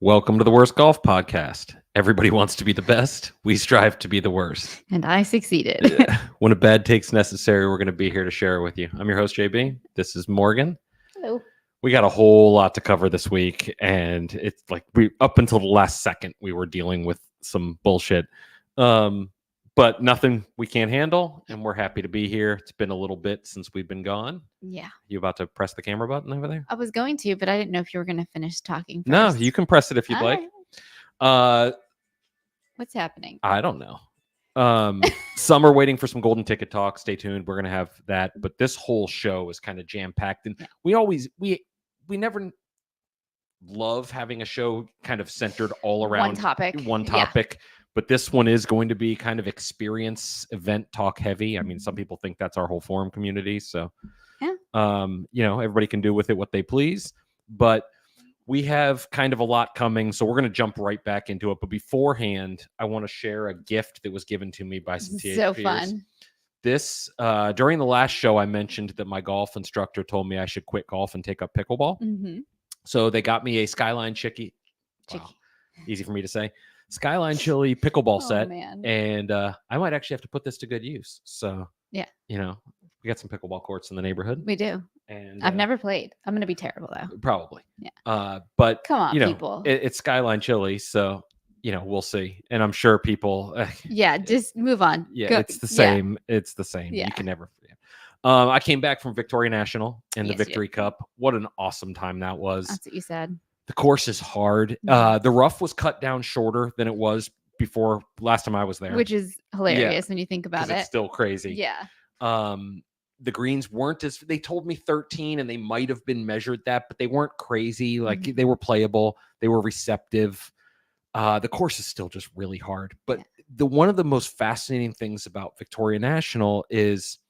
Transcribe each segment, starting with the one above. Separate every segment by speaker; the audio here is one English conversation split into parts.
Speaker 1: Welcome to the Worst Golf Podcast. Everybody wants to be the best. We strive to be the worst.
Speaker 2: And I succeeded.
Speaker 1: When a bad take's necessary, we're going to be here to share it with you. I'm your host, JB. This is Morgan.
Speaker 2: Hello.
Speaker 1: We got a whole lot to cover this week, and it's like we up until the last second we were dealing with some bullshit. But nothing we can't handle, and we're happy to be here. It's been a little bit since we've been gone.
Speaker 2: Yeah.
Speaker 1: You about to press the camera button over there?
Speaker 2: I was going to, but I didn't know if you were going to finish talking first.
Speaker 1: No, you can press it if you'd
Speaker 2: All
Speaker 1: like.
Speaker 2: right. What's happening?
Speaker 1: I don't know. Some are waiting for some golden ticket talk. Stay tuned. We're gonna have that. But this whole show is kind of jam packed, and we never love having a show kind of centered all around
Speaker 2: One topic.
Speaker 1: But this one is going to be kind of experience event talk heavy. I mean, some people think that's our whole forum community. So, everybody can do with it what they please. But we have kind of a lot coming, so we're going to jump right back into it. But beforehand, I want to share a gift that was given to me by some THPers.
Speaker 2: So fun.
Speaker 1: This, during the last show, I mentioned that my golf instructor told me I should quit golf and take up pickleball.
Speaker 2: Mm-hmm.
Speaker 1: So they got me a Skyline Chicky. Wow, easy for me to say. Skyline Chili pickleball set.
Speaker 2: Man.
Speaker 1: And I might actually have to put this to good use. So,
Speaker 2: yeah,
Speaker 1: we got some pickleball courts in the neighborhood.
Speaker 2: We do.
Speaker 1: And
Speaker 2: I've never played. I'm going to be terrible, though.
Speaker 1: Probably.
Speaker 2: Yeah.
Speaker 1: But
Speaker 2: come on, people.
Speaker 1: It's Skyline Chili, so we'll see. And I'm sure people.
Speaker 2: Just move on.
Speaker 1: Yeah,
Speaker 2: Go.
Speaker 1: It's the same. Yeah. It's the same.
Speaker 2: Yeah.
Speaker 1: You can never forget. I came back from Victoria National and the Victory
Speaker 2: Yeah.
Speaker 1: Cup. What an awesome time that was.
Speaker 2: That's what you said.
Speaker 1: The course is hard. The rough was cut down shorter than it was before last time I was there,
Speaker 2: which is hilarious when you think about it.
Speaker 1: It's still crazy.
Speaker 2: Yeah.
Speaker 1: The greens weren't as they told me 13, and they might have been measured that, but they weren't crazy. Like they were playable, they were receptive. The course is still just really hard. But one of the most fascinating things about Victoria National is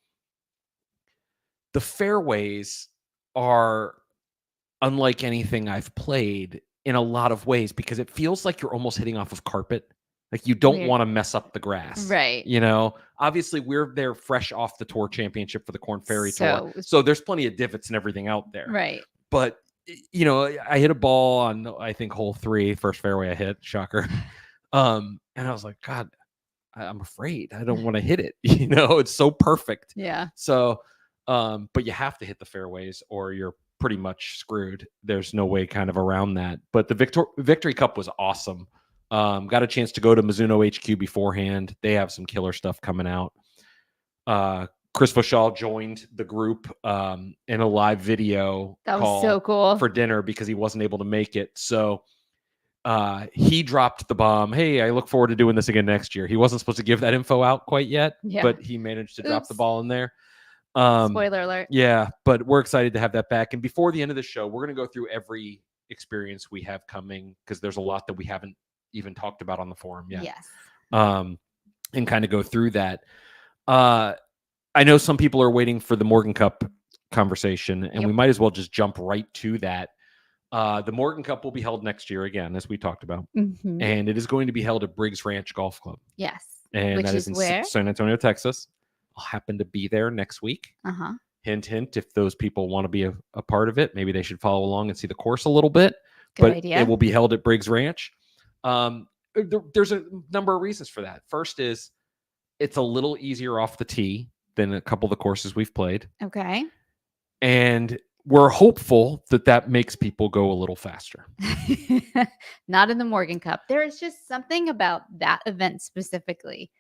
Speaker 1: the fairways are unlike anything I've played in a lot of ways, because it feels like you're almost hitting off of carpet. Like you don't want to mess up the grass.
Speaker 2: Right.
Speaker 1: Obviously we're there fresh off the tour championship for the Corn Ferry Tour. So there's plenty of divots and everything out there.
Speaker 2: Right.
Speaker 1: But, I hit a ball on, I think, hole 3, first fairway I hit, shocker. And I was like, God, I'm afraid. I don't want to hit it. It's so perfect.
Speaker 2: Yeah.
Speaker 1: So, but you have to hit the fairways or you're pretty much screwed. There's no way kind of around that. But the Victory Cup was awesome. Got a chance to go to Mizuno HQ beforehand. They have some killer stuff coming out. Chris Vachal joined the group in a live video.
Speaker 2: That was so cool.
Speaker 1: For dinner because he wasn't able to make it. So he dropped the bomb. Hey, I look forward to doing this again next year. He wasn't supposed to give that info out quite yet, but he managed to drop the ball in there.
Speaker 2: Spoiler alert.
Speaker 1: Yeah, but we're excited to have that back. And before the end of the show, we're going to go through every experience we have coming, because there's a lot that we haven't even talked about on the forum yet.
Speaker 2: Yes.
Speaker 1: And kind of go through that. I know some people are waiting for the Morgan Cup conversation, and we might as well just jump right to that. The Morgan Cup will be held next year again, as we talked about.
Speaker 2: Mm-hmm.
Speaker 1: And it is going to be held at Briggs Ranch Golf Club.
Speaker 2: Yes.
Speaker 1: And
Speaker 2: which
Speaker 1: that is in
Speaker 2: where?
Speaker 1: San Antonio, Texas. I'll happen to be there next week.
Speaker 2: Uh-huh.
Speaker 1: Hint, hint, if those people want to be a part of it, maybe they should follow along and see the course a little bit.
Speaker 2: Good idea.
Speaker 1: It will be held at Briggs Ranch. There's a number of reasons for that. First is it's a little easier off the tee than a couple of the courses we've played.
Speaker 2: Okay.
Speaker 1: And we're hopeful that makes people go a little faster.
Speaker 2: Not in the Morgan Cup. There is just something about that event specifically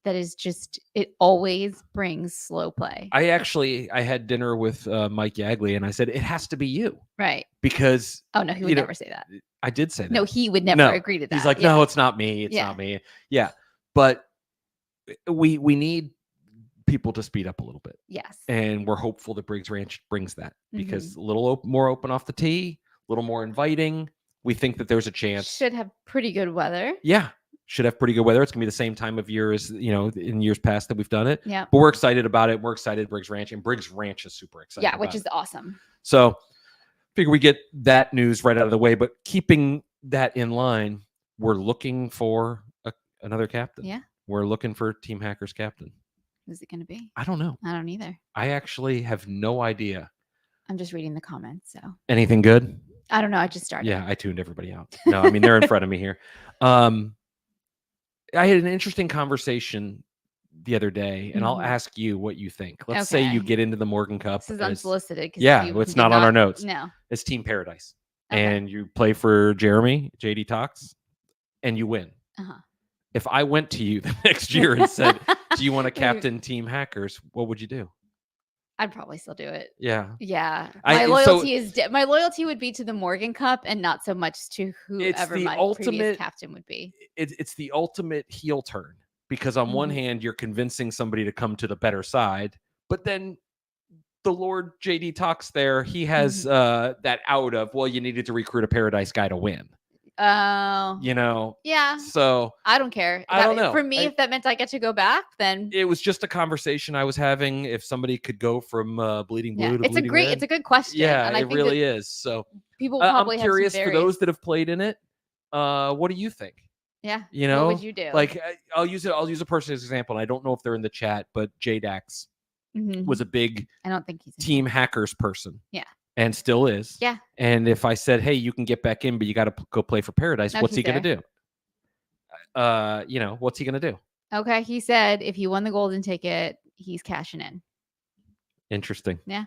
Speaker 2: that is just, it always brings slow play.
Speaker 1: I had dinner with Mike Yagley, and I said, it has to be you.
Speaker 2: Right.
Speaker 1: Because...
Speaker 2: Oh, no, he would never say that.
Speaker 1: I did say that.
Speaker 2: No, he would never agree to that.
Speaker 1: He's like, no, it's not me. It's not me. Yeah. But we need people to speed up a little bit.
Speaker 2: Yes.
Speaker 1: And we're hopeful that Briggs Ranch brings that, because a little more open off the tee, a little more inviting. We think that there's a chance.
Speaker 2: Should have pretty good weather.
Speaker 1: Yeah. Should have pretty good weather. It's going to be the same time of year as, in years past that we've done it.
Speaker 2: Yeah.
Speaker 1: But we're excited about it. We're excited Briggs Ranch, and Briggs Ranch is super excited.
Speaker 2: Yeah, which is awesome.
Speaker 1: So figure we get that news right out of the way, but keeping that in line, we're looking for another captain.
Speaker 2: Yeah.
Speaker 1: We're looking for Team Hackers captain.
Speaker 2: Who's it going to be?
Speaker 1: I don't know.
Speaker 2: I don't either.
Speaker 1: I actually have no idea.
Speaker 2: I'm just reading the comments. So
Speaker 1: anything good?
Speaker 2: I don't know. I just started.
Speaker 1: Yeah, I tuned everybody out. No, I mean, they're in front of me here. I had an interesting conversation the other day, and I'll ask you what you think. Let's say you
Speaker 2: Okay.
Speaker 1: get into the Morgan Cup.
Speaker 2: This is unsolicited.
Speaker 1: Yeah, it's not on our notes.
Speaker 2: No.
Speaker 1: It's Team Paradise.
Speaker 2: Okay.
Speaker 1: And you play for Jeremy, JD Talks, and you win. If I went to you the next year and said, do you want to captain Team Hackers? What would you do?
Speaker 2: I'd probably still do it.
Speaker 1: Yeah.
Speaker 2: Yeah. My loyalty would be to the Morgan Cup and not so much to whoever my previous captain would be.
Speaker 1: It's the ultimate heel turn, because on one hand, you're convincing somebody to come to the better side, but then the Lord JD Talks there, he has that out of, well, you needed to recruit a Paradise guy to win.
Speaker 2: Oh,
Speaker 1: yeah. So
Speaker 2: I don't care.
Speaker 1: I don't know.
Speaker 2: For me, if that meant I get to go back, then
Speaker 1: it was just a conversation I was having. If somebody could go from Bleeding Blue to Bleeding Red.
Speaker 2: It's a good question.
Speaker 1: Yeah,
Speaker 2: and I
Speaker 1: it really is. So
Speaker 2: people probably
Speaker 1: I'm curious for those that have played in it. What do you think?
Speaker 2: Yeah.
Speaker 1: What
Speaker 2: would you do?
Speaker 1: Like, I'll use a person as an example. And I don't know if they're in the chat, but JDax was a big
Speaker 2: I don't think he's
Speaker 1: Team Hackers person.
Speaker 2: Yeah.
Speaker 1: And still is.
Speaker 2: Yeah.
Speaker 1: And if I said, hey, you can get back in, but you got to go play for Paradise, what's he going to do? What's he going to do?
Speaker 2: Okay. He said if he won the golden ticket, he's cashing in.
Speaker 1: Interesting.
Speaker 2: Yeah.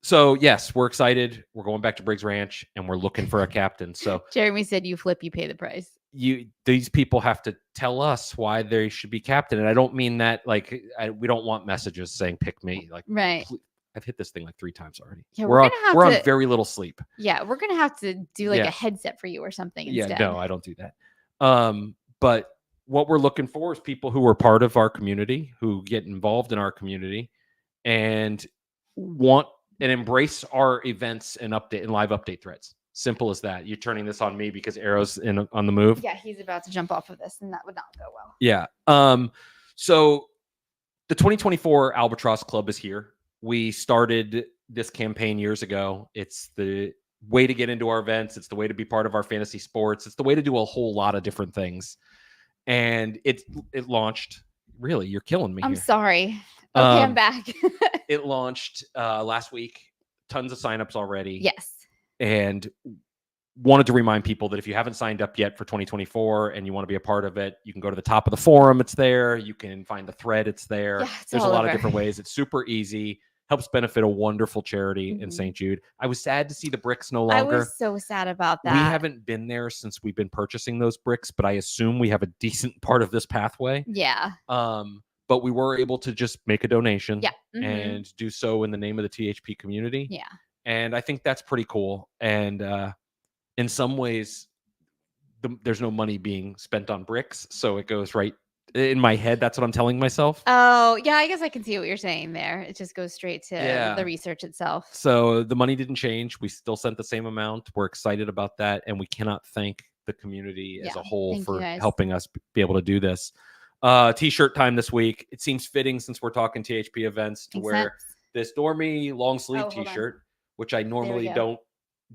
Speaker 1: So yes, we're excited. We're going back to Briggs Ranch and we're looking for a captain. So
Speaker 2: Jeremy said you flip, you pay the price.
Speaker 1: These people have to tell us why they should be captain. And I don't mean that like we don't want messages saying pick me. Like,
Speaker 2: right.
Speaker 1: I've hit this thing like 3 times already.
Speaker 2: Yeah,
Speaker 1: we're on very little sleep.
Speaker 2: Yeah, we're gonna have to do like a headset for you or something instead.
Speaker 1: Yeah, no, I don't do that. But what we're looking for is people who are part of our community, who get involved in our community, and want and embrace our events and live update threads. Simple as that. You're turning this on me because Arrow's on the move.
Speaker 2: Yeah, he's about to jump off of this, and that would not go well.
Speaker 1: Yeah. So the 2024 Albatross Club is here. We started this campaign years ago. It's the way to get into our events. It's the way to be part of our fantasy sports. It's the way to do a whole lot of different things. And it launched. Really, you're killing me.
Speaker 2: I'm sorry. Okay, I'm back.
Speaker 1: It launched last week. Tons of signups already.
Speaker 2: Yes.
Speaker 1: And wanted to remind people that if you haven't signed up yet for 2024 and you want to be a part of it, you can go to the top of the forum. It's there. You can find the thread. It's there.
Speaker 2: Yeah,
Speaker 1: there's a lot of different ways. It's super easy. Helps benefit a wonderful charity in St. Jude. I was sad to see the bricks no longer.
Speaker 2: I was so sad about that.
Speaker 1: We haven't been there since we've been purchasing those bricks, but I assume we have a decent part of this pathway.
Speaker 2: Yeah.
Speaker 1: But we were able to just make a donation and do so in the name of the THP community.
Speaker 2: Yeah.
Speaker 1: And I think that's pretty cool. And in some ways, there's no money being spent on bricks. So it goes right in my head. That's what I'm telling myself.
Speaker 2: Oh, yeah. I guess I can see what you're saying there. It just goes straight to the research itself.
Speaker 1: So the money didn't change. We still sent the same amount. We're excited about that. And we cannot thank the community as a whole for helping us be able to do this. T-shirt time this week. It seems fitting since we're talking THP events to wear this Dormy long sleeve T-shirt, which I normally don't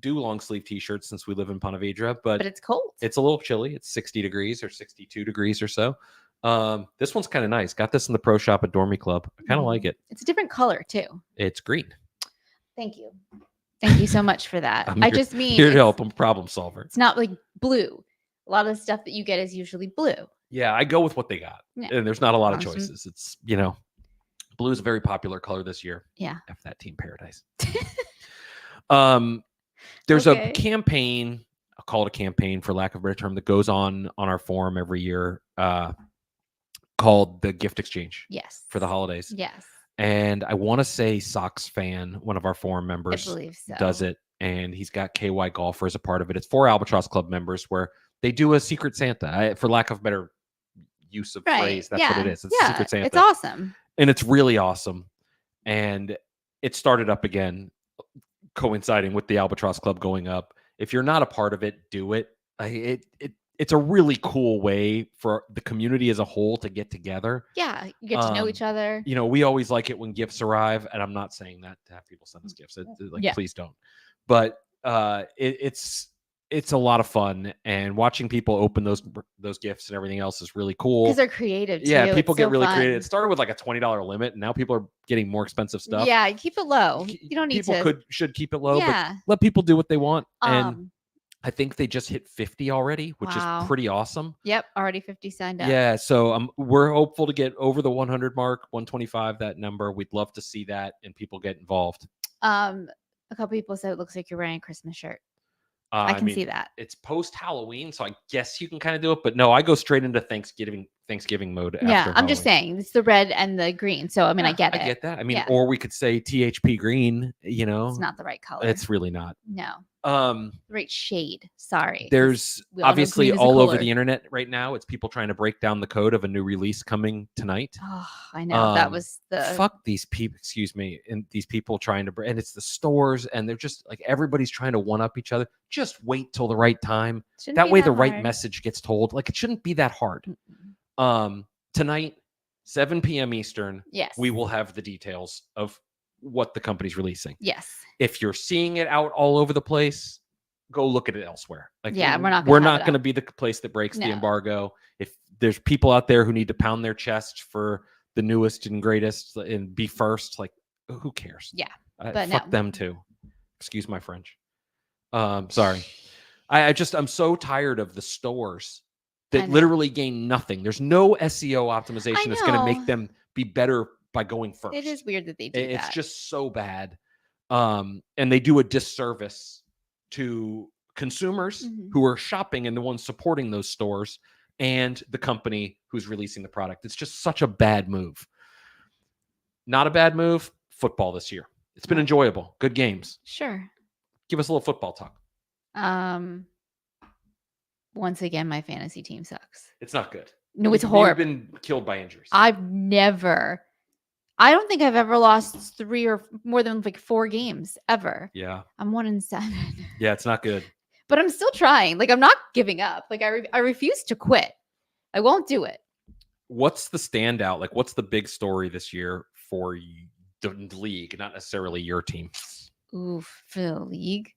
Speaker 1: do long sleeve T-shirts since we live in Ponte Vedra, but
Speaker 2: it's cold.
Speaker 1: It's a little chilly. It's 60 degrees or 62 degrees or so. This one's kind of nice. Got this in the pro shop at Dormy Club. I kind of like it.
Speaker 2: It's a different color too.
Speaker 1: It's green.
Speaker 2: Thank you. Thank you so much for that.
Speaker 1: I just mean here to help. I'm a problem solver.
Speaker 2: It's not like blue. A lot of the stuff that you get is usually blue.
Speaker 1: Yeah, I go with what they got. Yeah. And there's not a lot of choices. It's, blue is a very popular color this year.
Speaker 2: Yeah.
Speaker 1: F that Team Paradise. There's a campaign, I'll call it a campaign for lack of a better term, that goes on our forum every year called the Gift Exchange.
Speaker 2: Yes.
Speaker 1: For the holidays.
Speaker 2: Yes.
Speaker 1: And I want to say Sox Fan, one of our forum members,
Speaker 2: I believe so,
Speaker 1: does it. And he's got KY Golfer as a part of it. It's for Albatross Club members where they do a Secret Santa, for lack of better use of phrase. That's what it is. It's Secret Santa.
Speaker 2: It's awesome.
Speaker 1: And it's really awesome. And it started up again, coinciding with the Albatross Club going up. If you're not a part of it, do it. It's a really cool way for the community as a whole to get together.
Speaker 2: Yeah, you get to know each other.
Speaker 1: We always like it when gifts arrive, and I'm not saying that to have people send us gifts. Please don't. But it's it's a lot of fun, and watching people open those gifts and everything else is really cool.
Speaker 2: Because they're creative too.
Speaker 1: Yeah, people
Speaker 2: It's
Speaker 1: get
Speaker 2: so
Speaker 1: really
Speaker 2: fun.
Speaker 1: creative. It started with like a $20 limit, and now people are getting more expensive stuff.
Speaker 2: Yeah, keep it low. You don't need
Speaker 1: People
Speaker 2: to.
Speaker 1: should keep it low,
Speaker 2: Yeah.
Speaker 1: but let people do what they want. And
Speaker 2: Um.
Speaker 1: I think they just hit 50 already, which
Speaker 2: Wow.
Speaker 1: is pretty awesome.
Speaker 2: Yep. Already 50 signed up.
Speaker 1: Yeah, so we're hopeful to get over the 100 mark, 125, that number. We'd love to see that and people get involved.
Speaker 2: A couple people said it looks like you're wearing a Christmas shirt. I can see that.
Speaker 1: It's post Halloween, so I guess you can kind of do it. But no, I go straight into Thanksgiving mode.
Speaker 2: Yeah,
Speaker 1: After
Speaker 2: I'm just saying it's the red and the green. So I mean, I get it.
Speaker 1: I get that. I mean,
Speaker 2: Yeah.
Speaker 1: or we could say THP green.
Speaker 2: It's not the right color.
Speaker 1: It's really not.
Speaker 2: No.
Speaker 1: The
Speaker 2: right shade. Sorry.
Speaker 1: There's obviously all over the internet right now. It's people trying to break down the code of a new release coming tonight.
Speaker 2: Oh, I know. That was the
Speaker 1: fuck these people. Excuse me, and these people trying to, and it's the stores, and they're just like everybody's trying to one up each other. Just wait till the right time. That way, the right message gets told. Like it shouldn't be that hard. Tonight, 7 p.m. Eastern.
Speaker 2: Yes.
Speaker 1: We will have the details of what the company's releasing.
Speaker 2: Yes.
Speaker 1: If you're seeing it out all over the place, go look at it elsewhere. Like,
Speaker 2: yeah, we're not
Speaker 1: going to be the place that breaks the embargo. If there's people out there who need to pound their chest for the newest and greatest and be first, like who cares?
Speaker 2: Yeah,
Speaker 1: but fuck them too. Excuse my French. Sorry. I'm so tired of the stores that literally gain nothing. There's no SEO optimization that's going to make them be better by going first.
Speaker 2: It is weird that they do that.
Speaker 1: It's just so bad. And they do a disservice to consumers who are shopping and the ones supporting those stores and the company who's releasing the product. It's just such a bad move. Not a bad move. Football this year. It's been enjoyable. Good games.
Speaker 2: Sure.
Speaker 1: Give us a little football talk.
Speaker 2: Once again, my fantasy team sucks.
Speaker 1: It's not good.
Speaker 2: No, it's horrible.
Speaker 1: You've been killed by injuries.
Speaker 2: I don't think I've ever lost 3 or more than like 4 games ever.
Speaker 1: Yeah.
Speaker 2: I'm 1-7.
Speaker 1: Yeah, it's not good.
Speaker 2: But I'm still trying. Like I'm not giving up. Like I refuse to quit. I won't do it.
Speaker 1: What's the standout? Like what's the big story this year for the league, not necessarily your team?
Speaker 2: Oof, for the league.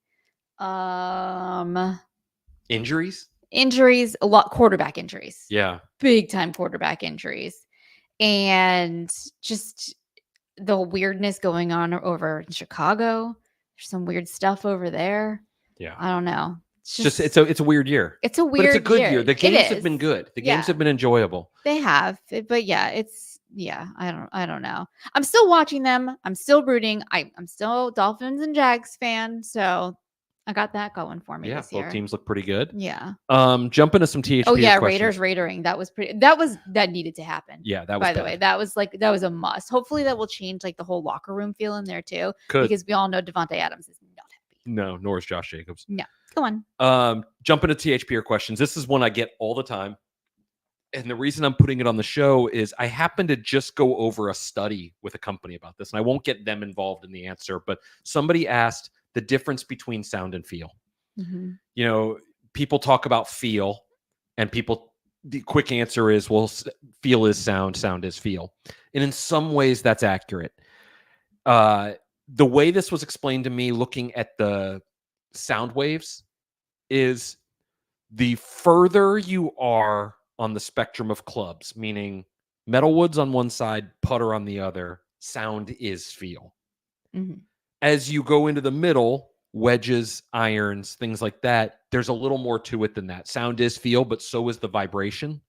Speaker 1: Injuries,
Speaker 2: a lot. Quarterback injuries.
Speaker 1: Yeah.
Speaker 2: Big time quarterback injuries. And just the weirdness going on over in Chicago. There's some weird stuff over there.
Speaker 1: Yeah.
Speaker 2: I don't know.
Speaker 1: It's a weird year.
Speaker 2: It's a weird
Speaker 1: but it's a good year. The games
Speaker 2: have
Speaker 1: been good. The games have been enjoyable.
Speaker 2: They have. But yeah, I don't know. I'm still watching them. I'm still rooting. I'm still Dolphins and Jags fan. So I got that going for me this year.
Speaker 1: Both teams look pretty good.
Speaker 2: Yeah.
Speaker 1: Jump into some THPer questions.
Speaker 2: Raiders raidering. That needed to happen.
Speaker 1: Yeah, that was
Speaker 2: by the way. That was a must. Hopefully that will change like the whole locker room feel in there too. Because we all know Devontae Adams is not happy.
Speaker 1: No, nor is Josh Jacobs.
Speaker 2: No. Go on.
Speaker 1: Jump into THPer questions. This is one I get all the time. And the reason I'm putting it on the show is I happen to just go over a study with a company about this, and I won't get them involved in the answer, but somebody asked the difference between sound and feel.
Speaker 2: Mm-hmm.
Speaker 1: You know, people talk about feel, and the quick answer is, well, feel is sound, sound is feel. And in some ways that's accurate. The way this was explained to me looking at the sound waves is the further you are on the spectrum of clubs, meaning metalwoods on one side, putter on the other, sound is feel.
Speaker 2: Mm-hmm.
Speaker 1: As you go into the middle, wedges, irons, things like that, there's a little more to it than that. Sound is feel, but so is the vibration.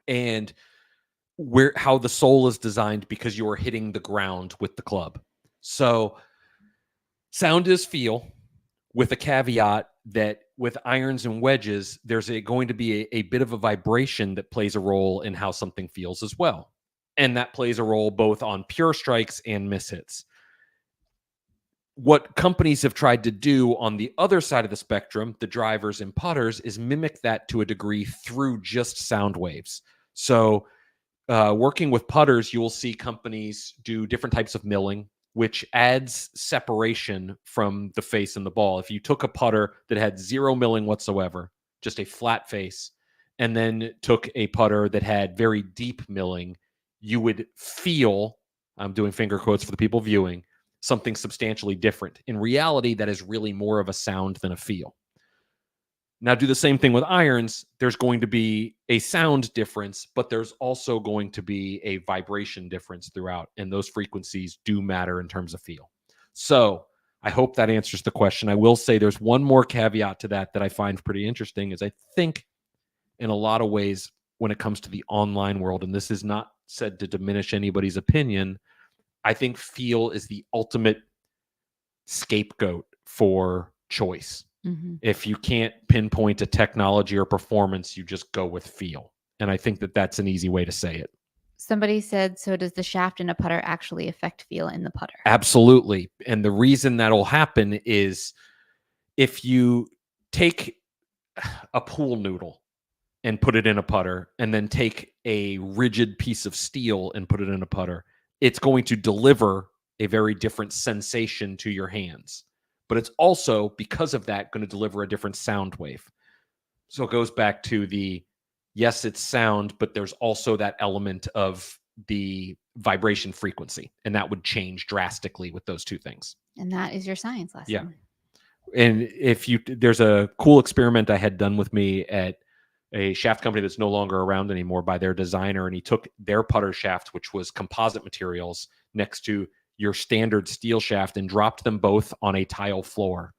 Speaker 1: And how the sole is designed because you are hitting the ground with the club. So sound is feel, with a caveat that with irons and wedges, there's going to be a bit of a vibration that plays a role in how something feels as well. And that plays a role both on pure strikes and mishits. What companies have tried to do on the other side of the spectrum, the drivers and putters, is mimic that to a degree through just sound waves. So working with putters, you will see companies do different types of milling, which adds separation from the face and the ball. If you took a putter that had 0 milling whatsoever, just a flat face, and then took a putter that had very deep milling, you would feel, I'm doing finger quotes for the people viewing, something substantially different. In reality, that is really more of a sound than a feel. Now do the same thing with irons. There's going to be a sound difference, but there's also going to be a vibration difference throughout. And those frequencies do matter in terms of feel. So I hope that answers the question. I will say there's one more caveat to that I find pretty interesting is I think in a lot of ways when it comes to the online world, and this is not said to diminish anybody's opinion, I think feel is the ultimate scapegoat for choice.
Speaker 2: Mm-hmm.
Speaker 1: If you can't pinpoint a technology or performance, you just go with feel. And I think that that's an easy way to say it.
Speaker 2: Somebody said, so does the shaft in a putter actually affect feel in the putter?
Speaker 1: Absolutely. And the reason that'll happen is if you take a pool noodle and put it in a putter and then take a rigid piece of steel and put it in a putter, it's going to deliver a very different sensation to your hands. But it's also, because of that, going to deliver a different sound wave. So it goes back to yes, it's sound, but there's also that element of the vibration frequency, and that would change drastically with those two things.
Speaker 2: And that is your science lesson.
Speaker 1: Yeah. And there's a cool experiment I had done with me at a shaft company that's no longer around anymore by their designer, and he took their putter shaft, which was composite materials, next to your standard steel shaft and dropped them both on a tile floor.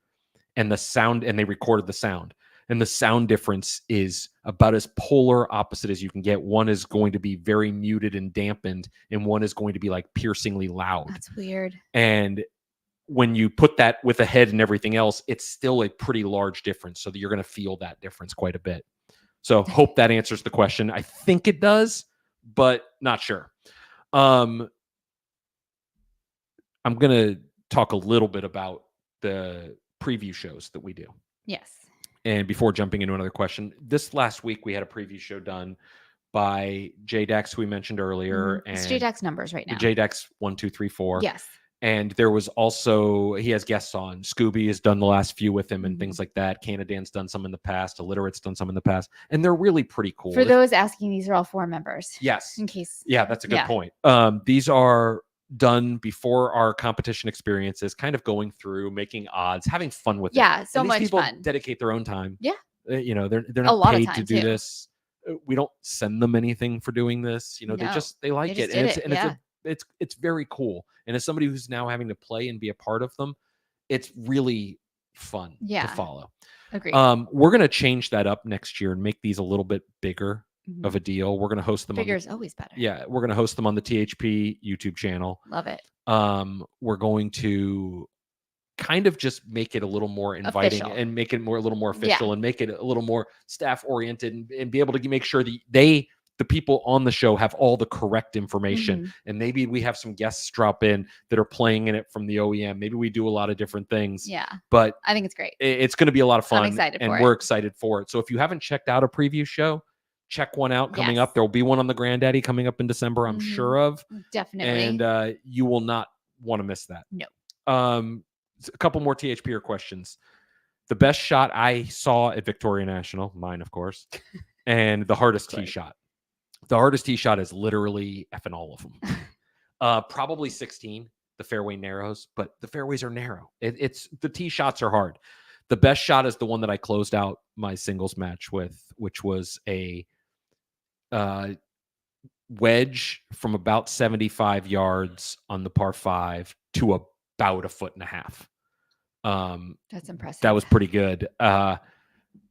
Speaker 1: And they recorded the sound. And the sound difference is about as polar opposite as you can get. One is going to be very muted and dampened, and one is going to be like piercingly loud.
Speaker 2: That's weird.
Speaker 1: And when you put that with a head and everything else, it's still a pretty large difference. So that you're going to feel that difference quite a bit. So hope that answers the question. I think it does, but not sure. I'm going to talk a little bit about the preview shows that we do.
Speaker 2: Yes.
Speaker 1: And before jumping into another question, this last week we had a preview show done by JDAX, who we mentioned earlier.
Speaker 2: It's
Speaker 1: And
Speaker 2: JDAX numbers right now.
Speaker 1: JDAX 1, 2, 3, 4.
Speaker 2: Yes.
Speaker 1: And there was also, he has guests on. Scooby has done the last few with him and things like that. Canadan's done some in the past. Illiterate's done some in the past. And they're really pretty cool.
Speaker 2: For those asking, these are all 4 members.
Speaker 1: Yes.
Speaker 2: In case.
Speaker 1: Yeah, that's a good point. These are done before our competition experiences, kind of going through, making odds, having fun with it.
Speaker 2: Yeah, so
Speaker 1: and these
Speaker 2: much
Speaker 1: people
Speaker 2: fun.
Speaker 1: Dedicate their own time.
Speaker 2: Yeah.
Speaker 1: They're
Speaker 2: A
Speaker 1: not
Speaker 2: lot of
Speaker 1: paid
Speaker 2: time,
Speaker 1: to do
Speaker 2: too.
Speaker 1: this. We don't send them anything for doing this.
Speaker 2: No.
Speaker 1: They like
Speaker 2: They
Speaker 1: it.
Speaker 2: just
Speaker 1: And
Speaker 2: did it.
Speaker 1: it's very cool. And as somebody who's now having to play and be a part of them, it's really fun to follow.
Speaker 2: Agreed.
Speaker 1: We're going to change that up next year and make these a little bit bigger of a deal. We're going to host them.
Speaker 2: Bigger is always better.
Speaker 1: Yeah, we're going to host them on the THP YouTube channel.
Speaker 2: Love it.
Speaker 1: We're going to kind of just make it a little more inviting
Speaker 2: Official.
Speaker 1: and make it a little more official and make it a little more staff oriented and be able to make sure that the people on the show have all the correct information. And maybe we have some guests drop in that are playing in it from the OEM. Maybe we do a lot of different things.
Speaker 2: Yeah.
Speaker 1: But
Speaker 2: I think it's great.
Speaker 1: It's going to be a lot of fun.
Speaker 2: I'm excited
Speaker 1: and
Speaker 2: for
Speaker 1: we're excited for it. So if you haven't checked out a preview show, check one out coming up. There will be one on the Granddaddy coming up in December, I'm sure of.
Speaker 2: Definitely.
Speaker 1: And you will not want to miss that.
Speaker 2: No.
Speaker 1: A couple more THPer questions. The best shot I saw at Victoria National, mine, of course, and the hardest tee shot. The hardest tee shot is literally effing all of them. Probably 16. The fairway narrows, but the fairways are narrow. It's the tee shots are hard. The best shot is the one that I closed out my singles match with, which was a wedge from about 75 yards on the par 5 to about 1.5 feet.
Speaker 2: That's impressive.
Speaker 1: That was pretty good.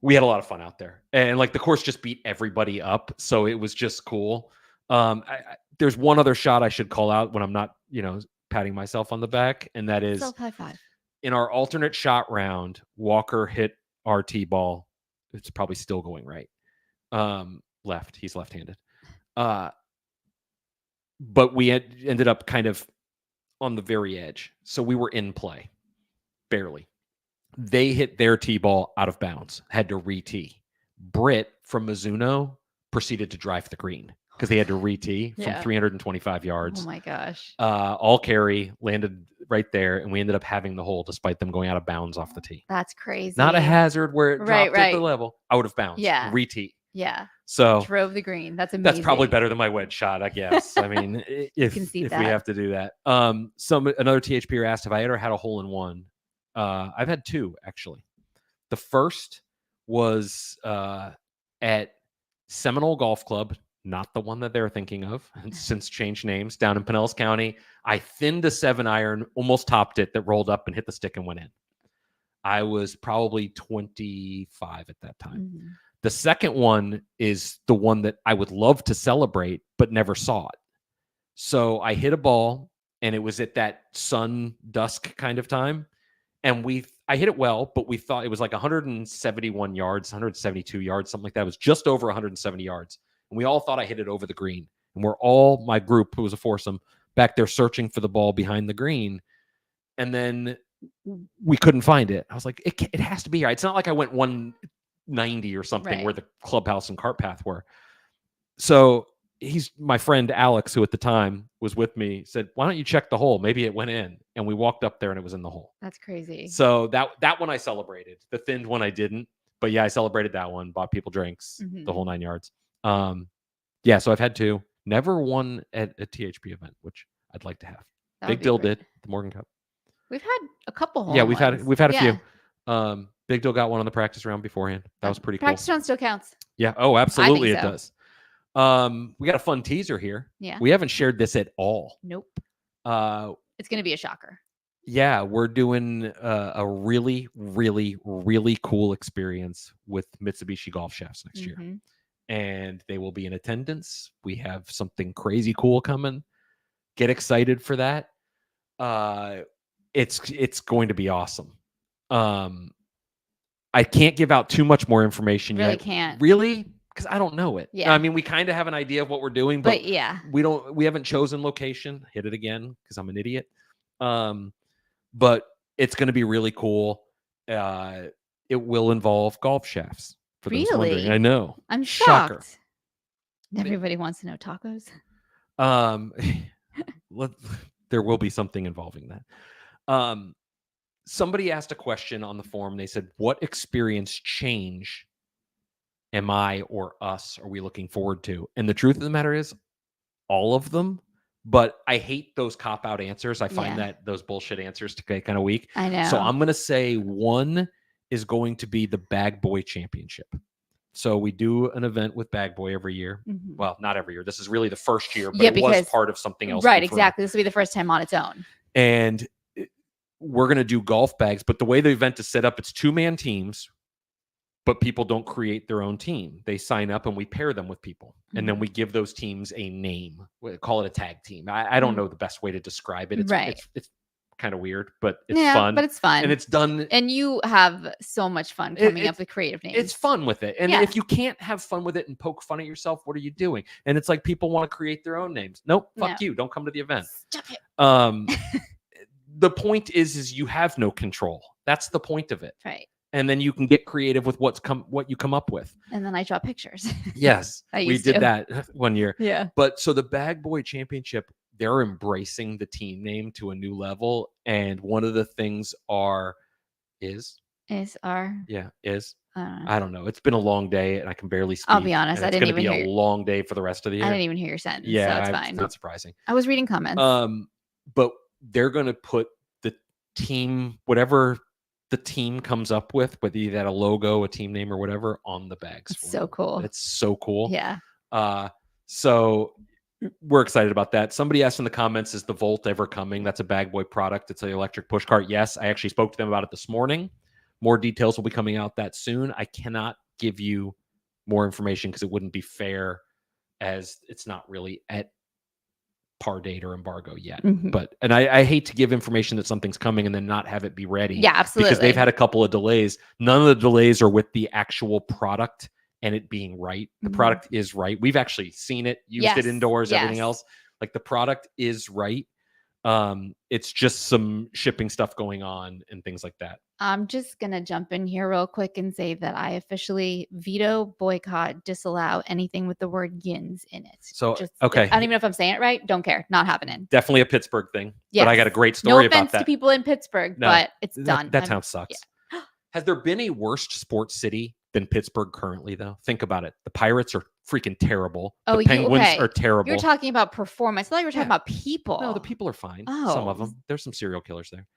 Speaker 1: We had a lot of fun out there, and like the course just beat everybody up, so it was just cool. There's one other shot I should call out when I'm not, patting myself on the back, and that is
Speaker 2: high five. In
Speaker 1: our alternate shot round. Walker hit our tee ball. It's probably still going right. Left. He's left-handed. But we ended up kind of on the very edge, so we were in play, barely. They hit their tee ball out of bounds, had to re-tee. Britt from Mizuno proceeded to drive the green because they had to re-tee from 325 yards.
Speaker 2: Oh my gosh.
Speaker 1: All carry, landed right there, and we ended up having the hole despite them going out of bounds off the tee.
Speaker 2: That's crazy.
Speaker 1: Not a hazard where it dropped at the level. Out of bounds.
Speaker 2: Yeah.
Speaker 1: Re-tee.
Speaker 2: Yeah.
Speaker 1: So
Speaker 2: drove the green. That's amazing.
Speaker 1: That's probably better than my wedge shot, I guess. I mean, if we have to do that. Another THPer asked if I ever had a hole in one. I've had 2 actually. The first was at Seminole Golf Club, not the one that they're thinking of, and since changed names, down in Pinellas County. I thinned a 7-iron, almost topped it, that rolled up and hit the stick and went in. I was probably 25 at that time.
Speaker 2: Mhm.
Speaker 1: The second one is the one that I would love to celebrate, but never saw it. So I hit a ball, and it was at that sun dusk kind of time. And I hit it well, but we thought it was like 171 yards, 172 yards, something like that. It was just over 170 yards. And we all thought I hit it over the green. And we're all, my group, who was a foursome, back there searching for the ball behind the green. And then we couldn't find it. I was like, it has to be here. It's not like I went 190 or something
Speaker 2: Right.
Speaker 1: where the clubhouse and cart path were. So my friend Alex, who at the time was with me, said, why don't you check the hole? Maybe it went in. And we walked up there and it was in the hole.
Speaker 2: That's crazy.
Speaker 1: So that one I celebrated. The thinned one I didn't. But yeah, I celebrated that one, bought people drinks,
Speaker 2: Mhm.
Speaker 1: the whole 9 yards. Yeah, so I've had two. Never won at a THP event, which I'd like to have.
Speaker 2: That would
Speaker 1: Big
Speaker 2: be
Speaker 1: Dill
Speaker 2: great.
Speaker 1: did, the Morgan Cup.
Speaker 2: We've had a couple hole
Speaker 1: Yeah,
Speaker 2: in
Speaker 1: we've
Speaker 2: ones.
Speaker 1: had a
Speaker 2: Yeah.
Speaker 1: few. Big Dill got one on the practice round beforehand. That was pretty cool.
Speaker 2: Practice round still counts.
Speaker 1: Yeah. Oh, absolutely, it
Speaker 2: so.
Speaker 1: does. We got a fun teaser here.
Speaker 2: Yeah.
Speaker 1: We haven't shared this at all.
Speaker 2: Nope.
Speaker 1: Uh,
Speaker 2: It's going to be a shocker.
Speaker 1: yeah, we're doing a really, really, really cool experience with Mitsubishi Golf Shafts next year.
Speaker 2: Mhm.
Speaker 1: And they will be in attendance. We have something crazy cool coming. Get excited for that. It's going to be awesome. I can't give out too much more information
Speaker 2: Really
Speaker 1: yet.
Speaker 2: can't.
Speaker 1: Really? Because I don't know it.
Speaker 2: Yeah.
Speaker 1: I mean, we kind of have an idea of what we're doing, but
Speaker 2: yeah.
Speaker 1: we haven't chosen location. Hit it again because I'm an idiot. But it's going to be really cool. It will involve golf shafts. For those wondering,
Speaker 2: Really?
Speaker 1: I know.
Speaker 2: I'm
Speaker 1: Shocker.
Speaker 2: shocked. Everybody wants to know tacos.
Speaker 1: There will be something involving that. Somebody asked a question on the forum. They said, what experience change am I or us are we looking forward to? And the truth of the matter is all of them, but I hate those cop-out answers. I find that those bullshit answers to get kind of weak.
Speaker 2: I know.
Speaker 1: So I'm going to say one is going to be the Bag Boy Championship. So we do an event with Bag Boy every year.
Speaker 2: Mhm.
Speaker 1: Well, not every year. This is really the first year, but
Speaker 2: Yeah,
Speaker 1: it was
Speaker 2: because-
Speaker 1: part of something else.
Speaker 2: Right,
Speaker 1: before.
Speaker 2: exactly. This will be the first time on its own.
Speaker 1: And we're going to do golf bags, but the way the event is set up, it's 2-man teams, but people don't create their own team. They sign up and we pair them with people. And then we give those teams a name. We call it a tag team. I don't know the best way to describe it. It's kind of weird, but it's fun.
Speaker 2: But it's fun.
Speaker 1: And it's done.
Speaker 2: And you have so much fun coming up with creative names.
Speaker 1: It's fun with it. And if you can't have fun with it and poke fun at yourself, what are you doing? And it's like people want to create their own names. Nope, fuck you. Don't come to the event.
Speaker 2: Stop it.
Speaker 1: The point is you have no control. That's the point of it.
Speaker 2: Right.
Speaker 1: And then you can get creative with what you come up with.
Speaker 2: And then I draw pictures.
Speaker 1: Yes,
Speaker 2: we
Speaker 1: did that one year.
Speaker 2: Yeah.
Speaker 1: But so the Bag Boy Championship, they're embracing the team name to a new level. And one of the things is. I don't know. It's been a long day and I can barely speak.
Speaker 2: I'll be honest. I didn't even hear.
Speaker 1: It's going to be a long day for the rest of the year.
Speaker 2: I didn't even hear your sentence.
Speaker 1: Yeah,
Speaker 2: so it's fine.
Speaker 1: It's not surprising.
Speaker 2: I was reading comments.
Speaker 1: But they're going to put the team, whatever the team comes up with, whether you had a logo, a team name, or whatever, on the bags.
Speaker 2: It's so cool.
Speaker 1: It's so cool.
Speaker 2: Yeah.
Speaker 1: So we're excited about that. Somebody asked in the comments, is the Volt ever coming? That's a Bag Boy product. It's an electric push cart. Yes, I actually spoke to them about it this morning. More details will be coming out that soon. I cannot give you more information because it wouldn't be fair, as it's not really at par date or embargo yet. But I hate to give information that something's coming and then not have it be ready.
Speaker 2: Yeah, absolutely.
Speaker 1: Because they've had a couple of delays. None of the delays are with the actual product and it being right. The product is right. We've actually seen it, used it indoors, everything else. Like the product is right. It's just some shipping stuff going on and things like that.
Speaker 2: I'm just going to jump in here real quick and say that I officially veto, boycott, disallow anything with the word yins in it.
Speaker 1: So,
Speaker 2: okay. I don't even know if I'm saying it right. Don't care. Not happening.
Speaker 1: Definitely a Pittsburgh thing. But I got a great story
Speaker 2: about that.
Speaker 1: No offense
Speaker 2: to people in Pittsburgh, but it's done.
Speaker 1: That town sucks. Yeah. Has there been a worse sports city than Pittsburgh currently, though? Think about it. The Pirates are freaking terrible. The Penguins are terrible.
Speaker 2: You're talking about performance. I thought you were talking about people.
Speaker 1: No, the people are fine. Some of them. There's some serial killers there.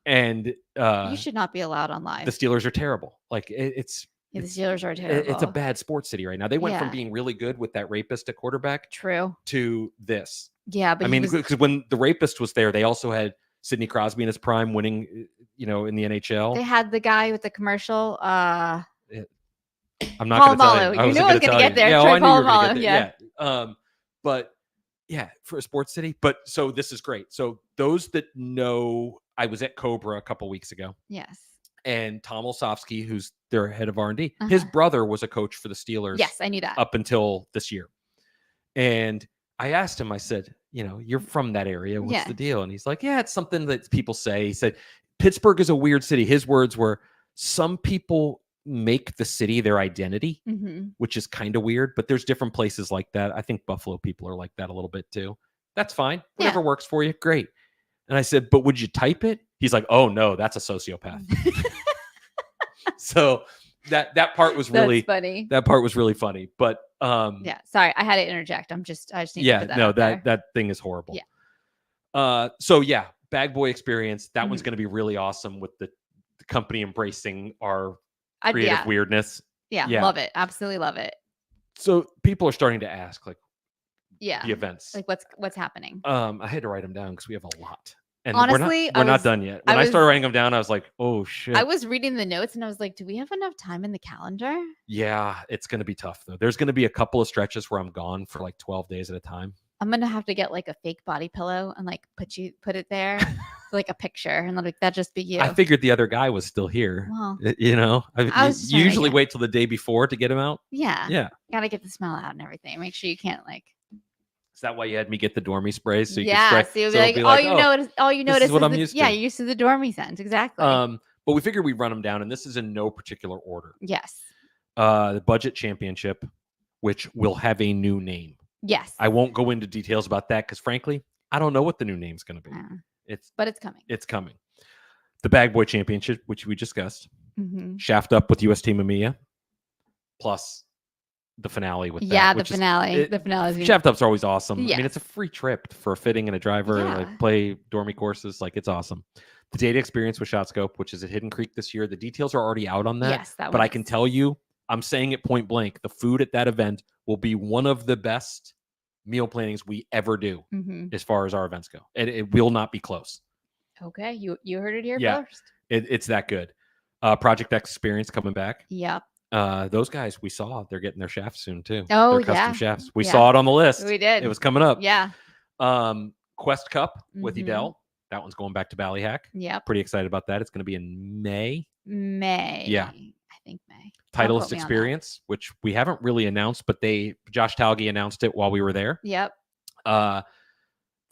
Speaker 1: And
Speaker 2: You should not be allowed on live.
Speaker 1: the Steelers are terrible. Like it's
Speaker 2: Yeah, the Steelers are terrible.
Speaker 1: it's a bad sports city right now. They went from
Speaker 2: Yeah.
Speaker 1: being really good with that rapist at quarterback
Speaker 2: True.
Speaker 1: to this.
Speaker 2: Yeah, but
Speaker 1: I mean, because when the rapist was there, they also had Sidney Crosby in his prime winning, in the NHL.
Speaker 2: they had the guy with the commercial.
Speaker 1: I'm not going to tell you.
Speaker 2: You knew I was going to get there.
Speaker 1: Yeah,
Speaker 2: Troy
Speaker 1: I knew you were going
Speaker 2: Polamalu,
Speaker 1: to get there. Yeah. But yeah, for a sports city. But so this is great. So those that know, I was at Cobra a couple weeks ago.
Speaker 2: Yes.
Speaker 1: And Tom Olsovsky, who's their head of R&D, his brother was a coach for the Steelers.
Speaker 2: Yes, I knew that.
Speaker 1: Up until this year. And I asked him, I said, you're from that area. What's the deal? And he's like, yeah, it's something that people say. He said, Pittsburgh is a weird city. His words were, some people make the city their identity, which is kind of weird, but there's different places like that. I think Buffalo people are like that a little bit too. That's fine. Whatever works for you. Great. And I said, but would you type it? He's like, oh no, that's a sociopath. So that part was really
Speaker 2: funny.
Speaker 1: That part was really funny. But
Speaker 2: yeah, sorry, I had to interject. I just need to put that out
Speaker 1: there.
Speaker 2: that
Speaker 1: thing is horrible.
Speaker 2: Yeah.
Speaker 1: So yeah, Bag Boy experience. That one's going to be really awesome with the company embracing our creative weirdness.
Speaker 2: Yeah, love it. Absolutely love it.
Speaker 1: So people are starting to ask, like, the events,
Speaker 2: like what's happening.
Speaker 1: I had to write them down because we have a lot. And
Speaker 2: honestly,
Speaker 1: we're not done yet. When I started writing them down, I was like, oh shit.
Speaker 2: I was reading the notes and I was like, do we have enough time in the calendar?
Speaker 1: Yeah, it's going to be tough though. There's going to be a couple of stretches where I'm gone for like 12 days at a time.
Speaker 2: I'm going to have to get like a fake body pillow and like put it there, like a picture, and like that just be you.
Speaker 1: I figured the other guy was still here.
Speaker 2: Well,
Speaker 1: you usually wait till the day before to get him out.
Speaker 2: Yeah.
Speaker 1: Yeah.
Speaker 2: Got to get the smell out and everything. Make sure you can't like.
Speaker 1: Is that why you had me get the Dormy sprays? So you
Speaker 2: could spray? So you'll be like, all you notice is
Speaker 1: what I'm used to.
Speaker 2: Yeah, you're used to the Dormy scent. Exactly.
Speaker 1: But we figured we'd run them down, and this is in no particular order.
Speaker 2: Yes.
Speaker 1: The Budget Championship, which will have a new name.
Speaker 2: Yes.
Speaker 1: I won't go into details about that because, frankly, I don't know what the new name's going to be.
Speaker 2: But it's coming.
Speaker 1: It's coming. The Bag Boy Championship, which we discussed. Shaft Up with US Team EMEA. Plus the finale with that.
Speaker 2: The finale. The finale.
Speaker 1: Shaft Ups are always awesome.
Speaker 2: Yes.
Speaker 1: I mean, it's a free trip for a fitting and a driver. Like play Dormy courses. Like, it's awesome. The Data Experience with ShotScope, which is at Hidden Creek this year. The details are already out on that.
Speaker 2: Yes,
Speaker 1: but I can tell you, I'm saying it point blank, the food at that event will be one of the best meal plannings we ever do as far as our events go. And it will not be close.
Speaker 2: Okay. You heard it here first.
Speaker 1: It's that good. Project X Experience coming back.
Speaker 2: Yep.
Speaker 1: Those guys we saw, they're getting their shafts soon too.
Speaker 2: Oh,
Speaker 1: their custom shafts. We saw it on the list.
Speaker 2: We did.
Speaker 1: It was coming up.
Speaker 2: Yeah.
Speaker 1: Quest Cup with Edel. That one's going back to Ballyhack.
Speaker 2: Yeah.
Speaker 1: Pretty excited about that. It's going to be in May.
Speaker 2: Yeah. I think May.
Speaker 1: Titleist Experience, which we haven't really announced, but Josh Talge announced it while we were there.
Speaker 2: Yep.
Speaker 1: The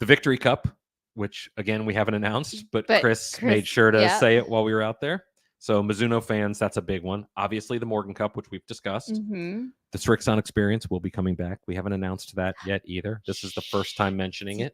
Speaker 1: Victory Cup, which again we haven't announced, but Chris made sure to say it while we were out there. So Mizuno fans, that's a big one. Obviously the Morgan Cup, which we've discussed. The Srixon Experience will be coming back. We haven't announced that yet either. This is the first time mentioning it.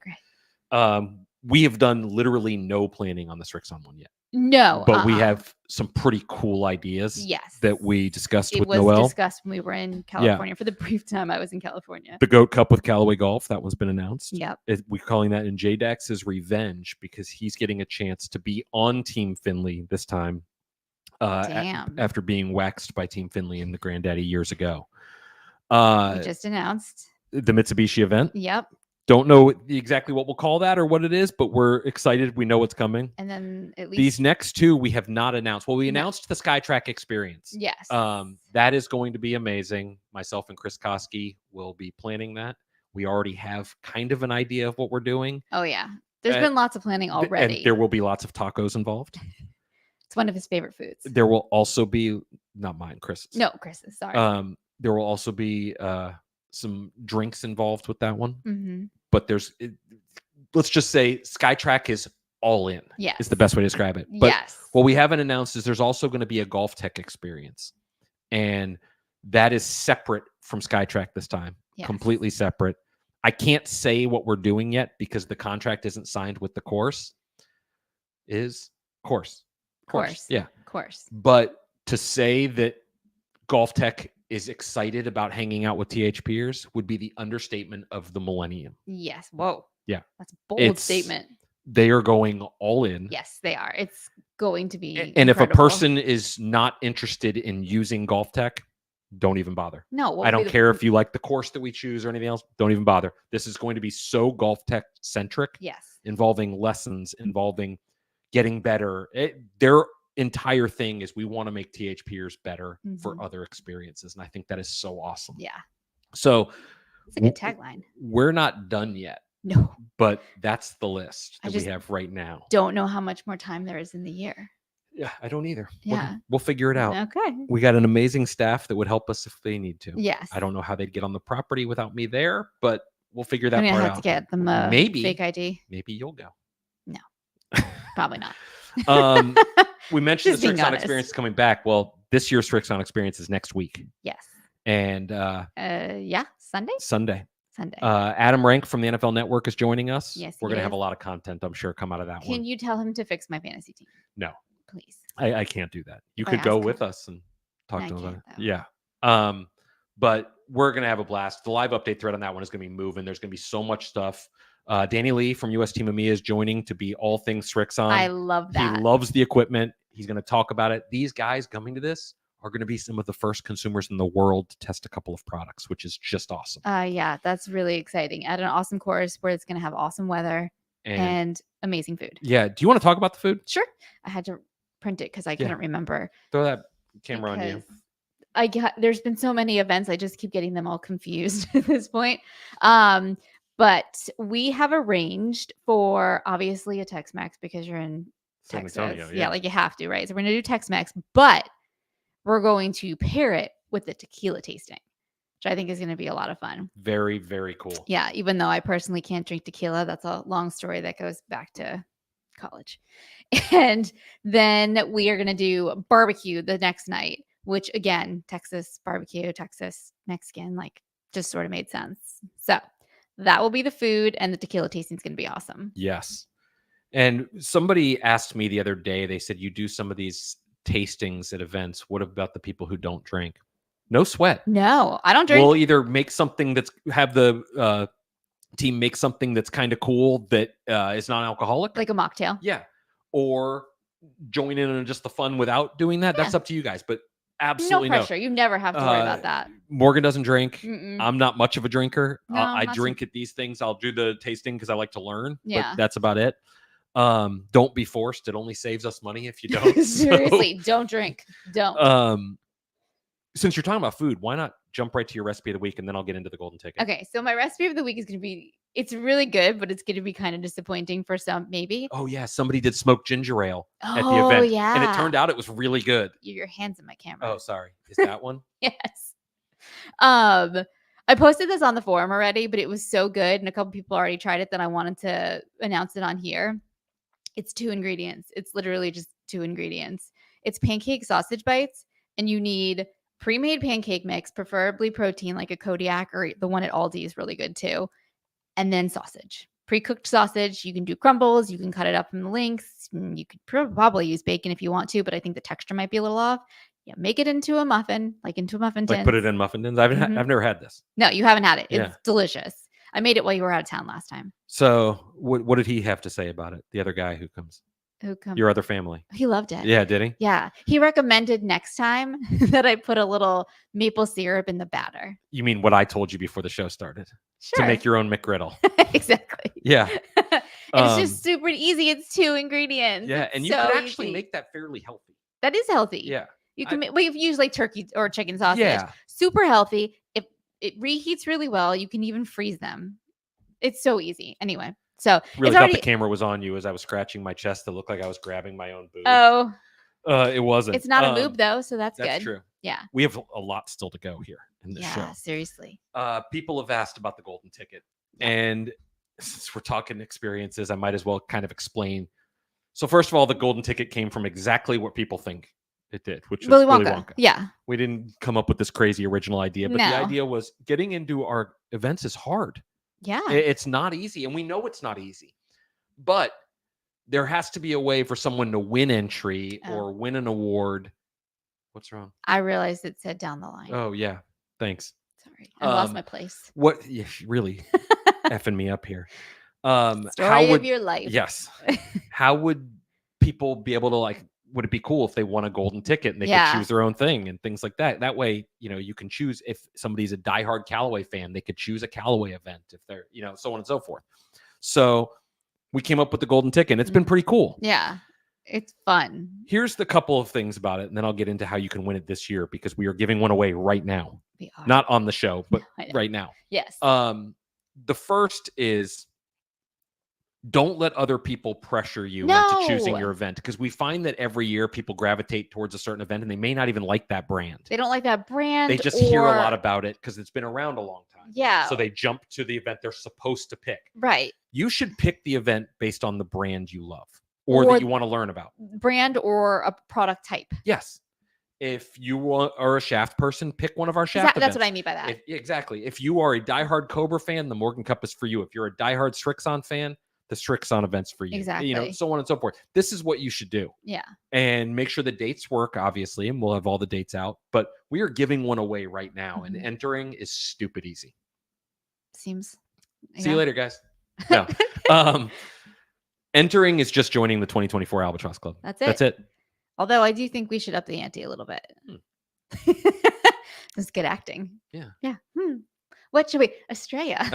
Speaker 1: We have done literally no planning on the Srixon one yet.
Speaker 2: No.
Speaker 1: But we have some pretty cool ideas that we discussed with Noel.
Speaker 2: It was discussed when we were in California for the brief time I was in California.
Speaker 1: The Goat Cup with Callaway Golf, that one's been announced.
Speaker 2: Yep.
Speaker 1: We're calling that in J-Dax's revenge because he's getting a chance to be on Team Finley this time. After being waxed by Team Finley in the Granddaddy years ago.
Speaker 2: We just announced
Speaker 1: the Mitsubishi event.
Speaker 2: Yep.
Speaker 1: Don't know exactly what we'll call that or what it is, but we're excited. We know what's coming.
Speaker 2: And then at least
Speaker 1: these next two we have not announced. Well, we announced the Skytrack Experience.
Speaker 2: Yes.
Speaker 1: That is going to be amazing. Myself and Chris Koski will be planning that. We already have kind of an idea of what we're doing.
Speaker 2: Oh yeah. There's been lots of planning already.
Speaker 1: And there will be lots of tacos involved.
Speaker 2: It's one of his favorite foods.
Speaker 1: There will also be, not mine, Chris's.
Speaker 2: No, Chris's. Sorry.
Speaker 1: There will also be some drinks involved with that one.
Speaker 2: Mm-hmm.
Speaker 1: But let's just say Skytrack is all in.
Speaker 2: Yes.
Speaker 1: Is the best way to describe it. But what we haven't announced is there's also going to be a Golf Tech Experience. And that is separate from Skytrack this time. Yes. Completely separate. I can't say what we're doing yet because the contract isn't signed with the course. Course. Yeah.
Speaker 2: Course.
Speaker 1: But to say that Golf Tech is excited about hanging out with THPers would be the understatement of the millennium.
Speaker 2: Yes. Whoa.
Speaker 1: Yeah.
Speaker 2: That's a bold statement.
Speaker 1: They are going all in.
Speaker 2: Yes, they are. It's going to be
Speaker 1: And if a
Speaker 2: incredible.
Speaker 1: person is not interested in using Golf Tech, don't even bother.
Speaker 2: No, what
Speaker 1: I
Speaker 2: would be
Speaker 1: don't care if you like the course that we choose or anything else. Don't even bother. This is going to be so Golf Tech centric,
Speaker 2: Yes.
Speaker 1: involving lessons, involving getting better. Their entire thing is we want to make THPers better for other experiences. And I think that is so awesome.
Speaker 2: Yeah.
Speaker 1: So
Speaker 2: It's a good tagline.
Speaker 1: we're not done yet,
Speaker 2: No.
Speaker 1: but that's the list
Speaker 2: I
Speaker 1: that we
Speaker 2: just
Speaker 1: have right now.
Speaker 2: don't know how much more time there is in the year.
Speaker 1: Yeah, I don't either.
Speaker 2: Yeah.
Speaker 1: We'll figure it out.
Speaker 2: Okay.
Speaker 1: We got an amazing staff that would help us if they need to.
Speaker 2: Yes.
Speaker 1: I don't know how they'd get on the property without me there, but we'll figure
Speaker 2: I'm
Speaker 1: that
Speaker 2: gonna
Speaker 1: part
Speaker 2: have
Speaker 1: out.
Speaker 2: to get them a
Speaker 1: Maybe
Speaker 2: fake ID.
Speaker 1: Maybe you'll go.
Speaker 2: No. Probably not.
Speaker 1: We mentioned
Speaker 2: Just
Speaker 1: the
Speaker 2: being
Speaker 1: Strixon
Speaker 2: honest.
Speaker 1: experience is coming back. Well, this year's Strixon experience is next week.
Speaker 2: Yes.
Speaker 1: And
Speaker 2: Yeah. Sunday.
Speaker 1: Sunday.
Speaker 2: Sunday.
Speaker 1: Adam Rank from the NFL Network is joining us.
Speaker 2: Yes,
Speaker 1: We're
Speaker 2: he
Speaker 1: going to have
Speaker 2: is.
Speaker 1: a lot of content, I'm sure, come out of that one.
Speaker 2: Can you tell him to fix my fantasy team?
Speaker 1: No.
Speaker 2: Please.
Speaker 1: I can't do that. You
Speaker 2: If I
Speaker 1: could go
Speaker 2: ask
Speaker 1: with
Speaker 2: him.
Speaker 1: us and talk
Speaker 2: I
Speaker 1: to him about
Speaker 2: can't,
Speaker 1: it.
Speaker 2: though.
Speaker 1: Yeah. But we're going to have a blast. The live update thread on that one is going to be moving. There's going to be so much stuff. Danny Lee from US Team EMEA is joining to be all things Strixon.
Speaker 2: I love that.
Speaker 1: He loves the equipment. He's going to talk about it. These guys coming to this are going to be some of the first consumers in the world to test a couple of products, which is just awesome.
Speaker 2: Yeah, that's really exciting. At an awesome course where it's going to have awesome weather and amazing food.
Speaker 1: Yeah. Do you want to talk about the food?
Speaker 2: Sure. I had to print it because I couldn't remember.
Speaker 1: Throw that camera on you.
Speaker 2: There's been so many events. I just keep getting them all confused at this point. But we have arranged for obviously a Tex-Mex because you're in
Speaker 1: San
Speaker 2: Texas.
Speaker 1: Antonio,
Speaker 2: Yeah, like you have to, right? So we're going to do Tex-Mex, but we're going to pair it with the tequila tasting, which I think is going to be a lot of fun.
Speaker 1: Very, very cool.
Speaker 2: Yeah, even though I personally can't drink tequila, that's a long story that goes back to college. And then we are going to do barbecue the next night, which again, Texas barbecue, Texas Mexican, like just sort of made sense. So that will be the food, and the tequila tasting is going to be awesome.
Speaker 1: Yes. And somebody asked me the other day, they said, you do some of these tastings at events. What about the people who don't drink? No sweat.
Speaker 2: No, I don't drink.
Speaker 1: We'll either make something have the team make something that's kind of cool that is non-alcoholic.
Speaker 2: Like a mocktail.
Speaker 1: Yeah. Or join in on just the fun without doing that. That's up to you guys. But absolutely
Speaker 2: no pressure. You never have to worry about that.
Speaker 1: Morgan doesn't drink.
Speaker 2: Mm-mm.
Speaker 1: I'm not much of a drinker.
Speaker 2: No,
Speaker 1: I
Speaker 2: not
Speaker 1: drink at these things. I'll do the tasting because I like to learn.
Speaker 2: Yeah.
Speaker 1: But that's about it. Don't be forced. It only saves us money if you don't.
Speaker 2: Seriously, don't drink. Don't.
Speaker 1: Since you're talking about food, why not jump right to your recipe of the week and then I'll get into the golden ticket.
Speaker 2: Okay, so my recipe of the week is going to be, it's really good, but it's going to be kind of disappointing for some, maybe.
Speaker 1: Oh yeah, somebody did smoked ginger ale at the
Speaker 2: Oh,
Speaker 1: event.
Speaker 2: yeah.
Speaker 1: And it turned out it was really good.
Speaker 2: Your hands in my camera.
Speaker 1: Oh, sorry. Is that one?
Speaker 2: Yes. I posted this on the forum already, but it was so good. And a couple people already tried it that I wanted to announce it on here. It's 2 ingredients. It's literally just 2 ingredients. It's pancake sausage bites, and you need pre-made pancake mix, preferably protein like a Kodiak, or the one at Aldi is really good too. And then sausage. Pre-cooked sausage. You can do crumbles. You can cut it up in lengths. You could probably use bacon if you want to, but I think the texture might be a little off. Yeah, make it into a muffin, like into a muffin tin.
Speaker 1: Like put it in muffin tins? I've never had this.
Speaker 2: No, you haven't had it.
Speaker 1: Yeah.
Speaker 2: It's delicious. I made it while you were out of town last time.
Speaker 1: So what did he have to say about it? The other guy who comes. Your other family.
Speaker 2: He loved it.
Speaker 1: Yeah, did he?
Speaker 2: Yeah. He recommended next time that I put a little maple syrup in the batter.
Speaker 1: You mean what I told you before the show started?
Speaker 2: Sure.
Speaker 1: To make your own McGriddle.
Speaker 2: Exactly.
Speaker 1: Yeah.
Speaker 2: And it's just super easy. It's 2 ingredients.
Speaker 1: Yeah,
Speaker 2: It's
Speaker 1: and you
Speaker 2: so
Speaker 1: can actually
Speaker 2: easy.
Speaker 1: make that fairly healthy.
Speaker 2: That is healthy.
Speaker 1: Yeah.
Speaker 2: You can we've used like turkey or chicken sausage.
Speaker 1: Yeah.
Speaker 2: Super healthy. If it reheats really well, you can even freeze them. It's so easy. Anyway. So
Speaker 1: really
Speaker 2: it's
Speaker 1: thought
Speaker 2: already...
Speaker 1: the camera was on you as I was scratching my chest. That looked like I was grabbing my own boob.
Speaker 2: Oh.
Speaker 1: It wasn't.
Speaker 2: It's not a boob though, so that's good.
Speaker 1: That's true.
Speaker 2: Yeah.
Speaker 1: We have a lot still to go here in this show.
Speaker 2: Yeah, seriously.
Speaker 1: People have asked about the golden ticket. And since we're talking experiences, I might as well kind of explain. So first of all, the golden ticket came from exactly what people think it did, which was Willy Wonka.
Speaker 2: Yeah.
Speaker 1: We didn't come up with this crazy original idea, but the idea was getting into our events is hard.
Speaker 2: Yeah.
Speaker 1: It's not easy. And we know it's not easy. But there has to be a way for someone to win entry or win an award. What's wrong?
Speaker 2: I realized it said down the line.
Speaker 1: Oh, yeah. Thanks.
Speaker 2: Sorry. I lost my place.
Speaker 1: What? Yeah, really effing me up here.
Speaker 2: Story of your life.
Speaker 1: Yes. How would people be able to would it be cool if they won a golden ticket and they could choose their own thing and things like that? That way, you can choose if somebody's a diehard Callaway fan, they could choose a Callaway event if they're, so on and so forth. So we came up with the golden ticket and it's been pretty cool.
Speaker 2: Yeah. It's fun.
Speaker 1: Here's the couple of things about it, and then I'll get into how you can win it this year because we are giving one away right now.
Speaker 2: We are.
Speaker 1: Not on the show, but right now.
Speaker 2: Yes.
Speaker 1: The first is don't let other people pressure you into choosing your event, because we find that every year people gravitate towards a certain event and they may not even like that brand.
Speaker 2: They don't like that brand.
Speaker 1: They just hear a lot about it because it's been around a long time.
Speaker 2: Yeah.
Speaker 1: So they jump to the event they're supposed to pick.
Speaker 2: Right.
Speaker 1: You should pick the event based on the brand you love or that you want to learn about.
Speaker 2: Brand or a product type.
Speaker 1: Yes. If you are a Shaft person, pick one of our Shaft events.
Speaker 2: That's what I mean by that.
Speaker 1: Exactly. If you are a diehard Cobra fan, the Morgan Cup is for you. If you're a diehard Strixon fan, the Strixon event's for you.
Speaker 2: Exactly.
Speaker 1: So on and so forth. This is what you should do.
Speaker 2: Yeah.
Speaker 1: And make sure the dates work, obviously, and we'll have all the dates out. But we are giving one away right now, and entering is stupid easy.
Speaker 2: Seems.
Speaker 1: See you later, guys. No. Entering is just joining the 2024 Albatross Club.
Speaker 2: That's
Speaker 1: it.
Speaker 2: Although I do think we should up the ante a little bit. That's good acting.
Speaker 1: Yeah.
Speaker 2: Yeah. What should we? Estrella.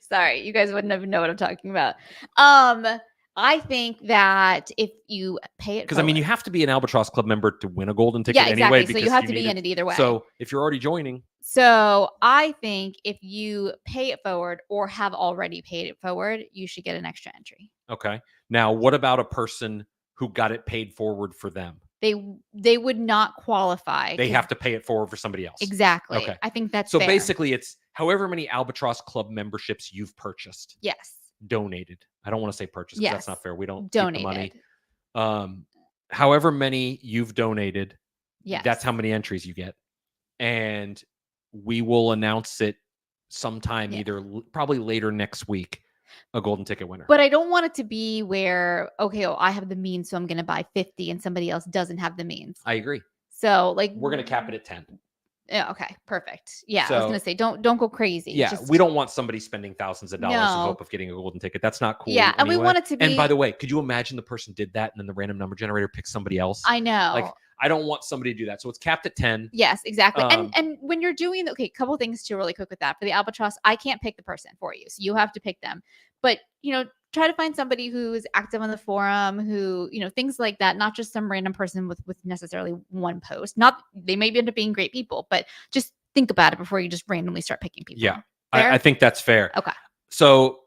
Speaker 2: Sorry, you guys wouldn't even know what I'm talking about. I think that if you pay it,
Speaker 1: because you have to be an Albatross Club member to win a golden ticket.
Speaker 2: Yeah, exactly.
Speaker 1: Anyway,
Speaker 2: so you have to be in it either way.
Speaker 1: So if you're already joining,
Speaker 2: so I think if you pay it forward or have already paid it forward, you should get an extra entry.
Speaker 1: Okay. Now, what about a person who got it paid forward for them?
Speaker 2: They would not qualify.
Speaker 1: They have to pay it forward for somebody else.
Speaker 2: Exactly.
Speaker 1: Okay.
Speaker 2: I think that's
Speaker 1: so
Speaker 2: fair.
Speaker 1: Basically it's however many Albatross Club memberships you've purchased.
Speaker 2: Yes.
Speaker 1: Donated. I don't want to say purchased because that's not fair. We don't
Speaker 2: donate
Speaker 1: keep the money. However many you've donated,
Speaker 2: yes,
Speaker 1: that's how many entries you get. And we will announce it sometime either probably later next week, a golden ticket winner.
Speaker 2: But I don't want it to be where, I have the means, so I'm going to buy 50 and somebody else doesn't have the means.
Speaker 1: I agree.
Speaker 2: So
Speaker 1: we're going to cap it at 10.
Speaker 2: Yeah. Okay. Perfect. Yeah. I was going to say, don't go crazy.
Speaker 1: Yeah. We don't want somebody spending thousands of dollars in hope of getting a golden ticket. That's not cool.
Speaker 2: Yeah. And we want it to be.
Speaker 1: And by the way, could you imagine the person did that and then the random number generator picks somebody else?
Speaker 2: I know.
Speaker 1: I don't want somebody to do that. So it's capped at 10.
Speaker 2: Yes, exactly. And when you're doing, a couple things too really quick with that. For the Albatross, I can't pick the person for you. So you have to pick them. But, try to find somebody who is active on the forum, who, things like that, not just some random person with necessarily one post. Not, they may end up being great people, but just think about it before you just randomly start picking people.
Speaker 1: Yeah, I think that's fair.
Speaker 2: Okay.
Speaker 1: So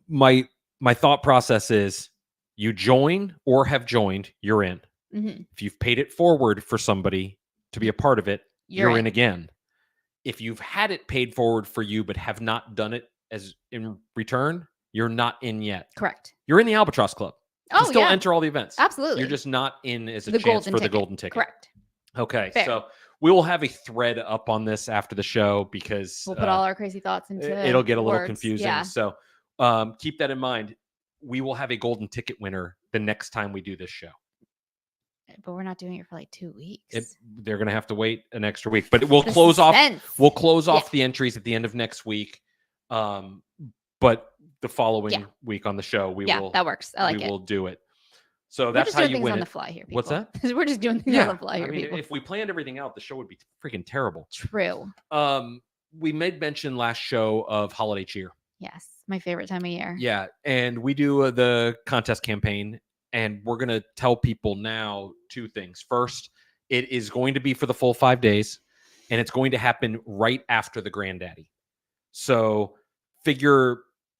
Speaker 1: my thought process is you join or have joined, you're in.
Speaker 2: Mm-hmm.
Speaker 1: If you've paid it forward for somebody to be a part of it, you're in again. If you've had it paid forward for you but have not done it as in return, you're not in yet.
Speaker 2: Correct.
Speaker 1: You're in the Albatross Club. You can still enter all the events.
Speaker 2: Absolutely.
Speaker 1: You're just not in as a chance for the golden ticket.
Speaker 2: Correct.
Speaker 1: Okay. Fair. So we will have a thread up on this after the show because
Speaker 2: we'll put all our crazy thoughts into
Speaker 1: it'll get a little confusing.
Speaker 2: Yeah.
Speaker 1: So keep that in mind. We will have a golden ticket winner the next time we do this show.
Speaker 2: But we're not doing it for like 2 weeks.
Speaker 1: They're going to have to wait an extra week, but we'll close off. We'll close off the entries at the end of next week. But the following week on the show, we will.
Speaker 2: That works. I like it.
Speaker 1: We will do it. So that's how you win
Speaker 2: things on
Speaker 1: it.
Speaker 2: the fly here. People.
Speaker 1: What's that?
Speaker 2: We're just doing things on the fly here.
Speaker 1: I mean,
Speaker 2: people.
Speaker 1: if we planned everything out, the show would be freaking terrible.
Speaker 2: True.
Speaker 1: We made mention last show of holiday cheer.
Speaker 2: Yes, my favorite time of year.
Speaker 1: Yeah, and we do the contest campaign, and we're gonna tell people now 2 things. First, it is going to be for the full 5 days, and it's going to happen right after the Granddaddy. So figure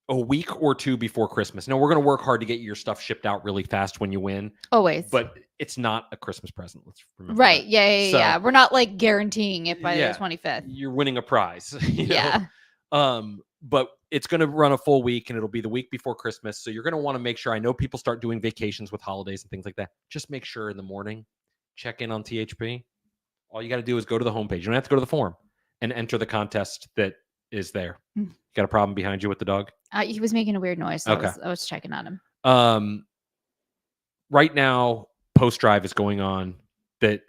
Speaker 1: a week or 2 before Christmas. Now, we're going to work hard to get your stuff shipped out really fast when you win.
Speaker 2: Always.
Speaker 1: But it's not a Christmas present. Let's remember.
Speaker 2: Right.
Speaker 1: That.
Speaker 2: Yeah. We're not like guaranteeing it by the 25th.
Speaker 1: You're winning a prize.
Speaker 2: Yeah.
Speaker 1: But it's going to run a full week and it'll be the week before Christmas. So you're going to want to make sure, I know people start doing vacations with holidays and things like that. Just make sure in the morning, check in on THP. All you got to do is go to the homepage. You don't have to go to the forum and enter the contest that is there. You got a problem behind you with the dog?
Speaker 2: He was making a weird noise. So
Speaker 1: okay.
Speaker 2: I was checking on him.
Speaker 1: Right now, post drive is going on that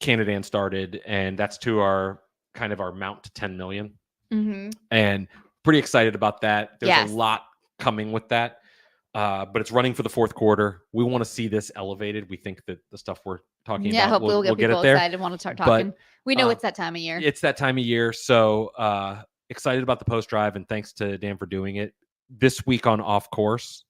Speaker 1: Canadan started, and that's to our mount to 10 million.
Speaker 2: Mm-hmm.
Speaker 1: And pretty excited about that. There's a lot coming with that. But it's running for the fourth quarter. We want to see this elevated. We think that the stuff we're talking
Speaker 2: Yeah,
Speaker 1: about,
Speaker 2: hopefully we'll get people
Speaker 1: it there.
Speaker 2: excited and want to start
Speaker 1: But,
Speaker 2: talking. We know it's that time of year.
Speaker 1: It's that time of year. So excited about the post drive, and thanks to Dan for doing it. This week on Off Course,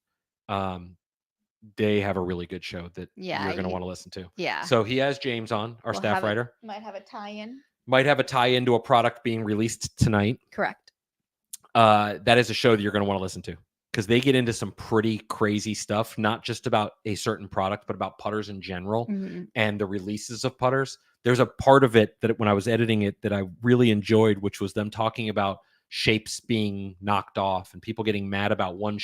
Speaker 1: they have a really good show that you're going to want to listen to.
Speaker 2: Yeah.
Speaker 1: So he has James on, our staff writer.
Speaker 2: Might have a tie-in.
Speaker 1: Might have a tie-in to a product being released tonight.
Speaker 2: Correct.
Speaker 1: That is a show that you're going to want to listen to, because they get into some pretty crazy stuff, not just about a certain product, but about putters in general and the releases of putters. There's a part of it that when I was editing it that I really enjoyed, which was them talking about shapes being knocked off and people getting mad about one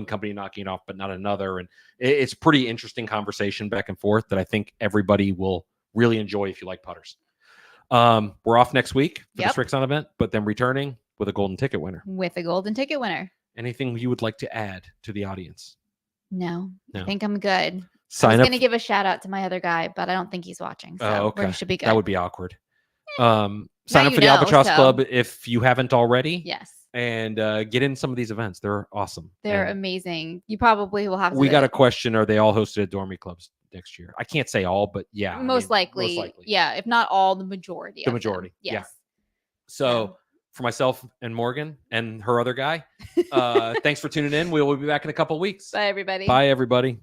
Speaker 1: company knocking it off, but not another. And it's pretty interesting conversation back and forth that I think everybody will really enjoy if you like putters. We're off next week for the Strixon event, but then returning with a golden ticket winner. Anything you would like to add to the audience?
Speaker 2: No. I think I'm good. I was going to give a shout out to my other guy, but I don't think he's watching. So we should be good.
Speaker 1: That would be awkward. Sign up for the Albatross Club if you haven't already.
Speaker 2: Yes.
Speaker 1: And get in some of these events. They're awesome.
Speaker 2: They're amazing. You probably will have to.
Speaker 1: We got a question. Are they all hosted at Dormy Clubs next year? I can't say all, but yeah.
Speaker 2: Most likely. Yeah. If not all, the majority.
Speaker 1: The majority. Yes. Yeah. So for myself and Morgan and her other guy, thanks for tuning in. We will be back in a couple of weeks.
Speaker 2: Bye, everybody.
Speaker 1: Bye, everybody.